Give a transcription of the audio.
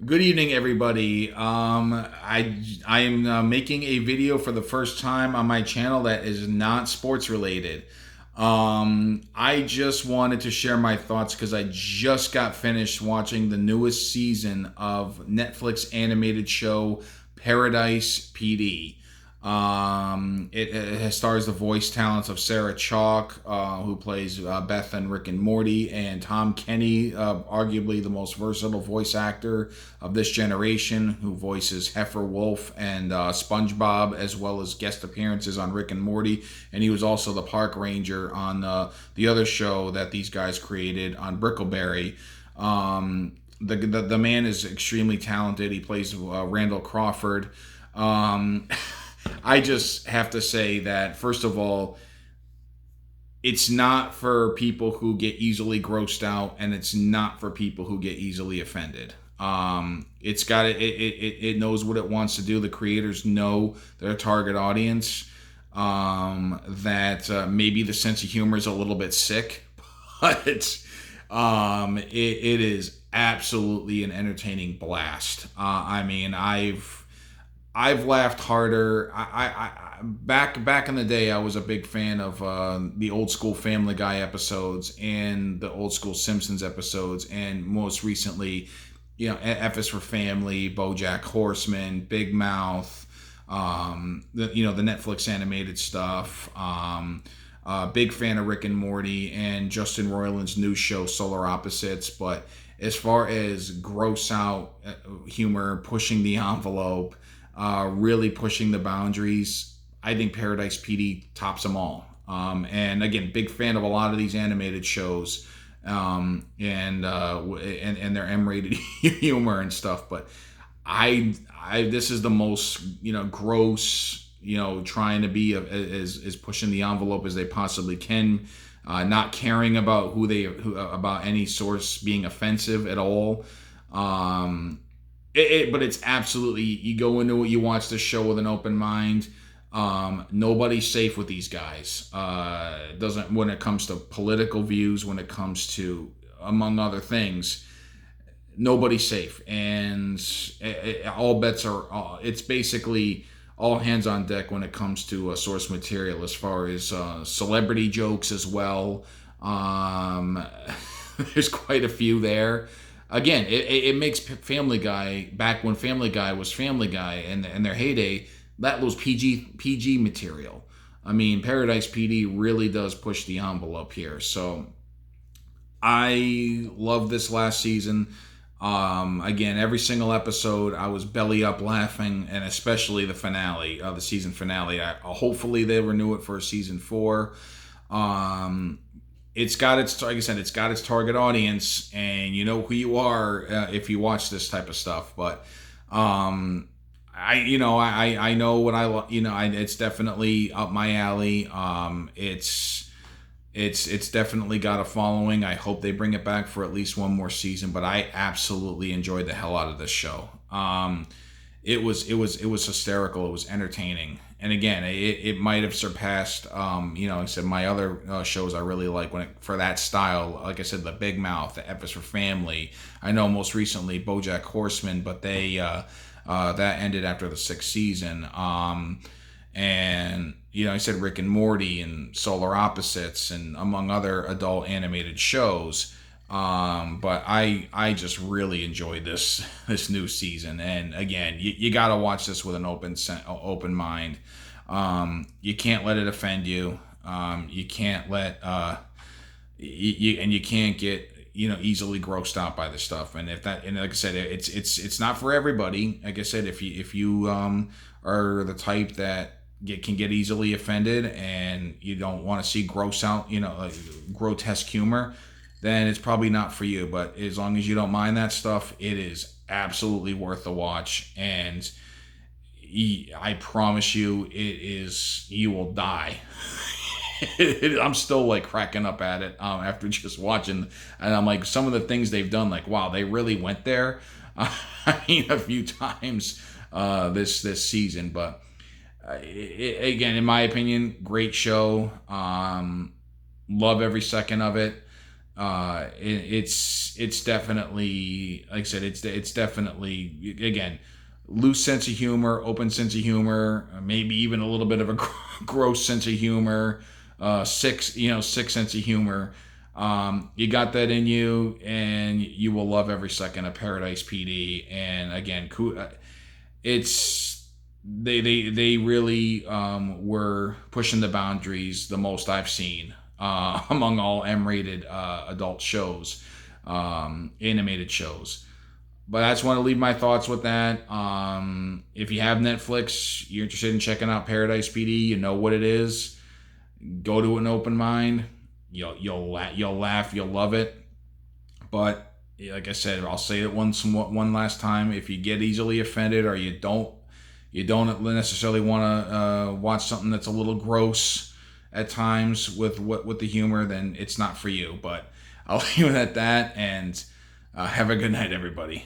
Good evening, everybody. I am making a video for the first time on my channel that is not sports related. I just wanted to share my thoughts because I just got finished watching the newest season of Netflix animated show Paradise PD. It stars the voice talents of Sarah Chalk, who plays Beth and Rick and Morty, and Tom Kenny, arguably the most versatile voice actor of this generation, who voices Heifer Wolf and SpongeBob, as well as guest appearances on Rick and Morty. And he was also the park ranger on the other show that these guys created on Brickleberry. The man is extremely talented. He plays Randall Crawford. Um, I just have to say that, first of all, it's not for people who get easily grossed out, and it's not for people who get easily offended. It's got it knows what it wants to do. The creators know their target audience. That maybe the sense of humor is a little bit sick, but it is absolutely an entertaining blast. I mean, I've laughed harder. Back in the day, I was a big fan of the old school Family Guy episodes and the old school Simpsons episodes, and most recently, F is for Family, BoJack Horseman, Big Mouth, the Netflix animated stuff. Big fan of Rick and Morty and Justin Roiland's new show Solar Opposites, but as far as gross out humor, pushing the envelope, really pushing the boundaries, I think Paradise PD tops them all. And again, big fan of a lot of these animated shows, and their M-rated humor and stuff. But I this is the most gross. Trying to be as pushing the envelope as they possibly can, not caring about about any source being offensive at all. But it's absolutely, you go into it, you watch this show with an open mind. Nobody's safe with these guys. Doesn't when it comes to political views, when it comes to, among other things, nobody's safe, and all bets are. It's basically all hands on deck when it comes to source material, as far as celebrity jokes as well. Um, there's quite a few there. Again, it makes Family Guy, back when Family Guy was Family Guy and their heyday, that was PG material. I mean, Paradise PD really does push the envelope here. So I love this last season. Again, every single episode, I was belly up laughing, and especially the finale, the season finale. Hopefully, they renew it for a season 4. It's got its, like I said, it's got its target audience, and you know who you are if you watch this type of stuff. But I know what it's definitely up my alley. It's definitely got a following. I hope they bring it back for at least one more season. But I absolutely enjoyed the hell out of this show. It was hysterical. It was entertaining. And again, it might have surpassed, like I said, my other shows I really like for that style. Like I said, the Big Mouth, the F is for Family. I know most recently BoJack Horseman, but they that ended after the 6th season. And I said Rick and Morty and Solar Opposites, and among other adult animated shows. But I just really enjoyed this new season, and again, you got to watch this with an open mind. You can't let it offend you. You can't let you can't get easily grossed out by this stuff. And like I said, it's not for everybody. Like I said, if you are the type that can get easily offended and you don't want to see gross out, like grotesque humor, then it's probably not for you. But as long as you don't mind that stuff, it is absolutely worth the watch. And I promise you, you will die. I'm still like cracking up at it after just watching, and I'm like, some of the things they've done, like, wow, they really went there. I mean, a few times this season. But again, in my opinion, great show. Love every second of it. It's definitely, like I said, it's definitely, again, loose sense of humor, open sense of humor, maybe even a little bit of a gross sense of humor, sick sense of humor. You got that in you, and you will love every second of Paradise PD. And again, it's they really were pushing the boundaries the most I've seen among all M-rated adult shows, animated shows. But I just want to leave my thoughts with that. If you have Netflix, you're interested in checking out Paradise PD, you know what it is. Go to an open mind. You'll laugh. You'll love it. But like I said, I'll say it one last time. If you get easily offended, or you don't necessarily want to watch something that's a little gross at times with the humor, then it's not for you. But I'll leave it at that, and have a good night, everybody.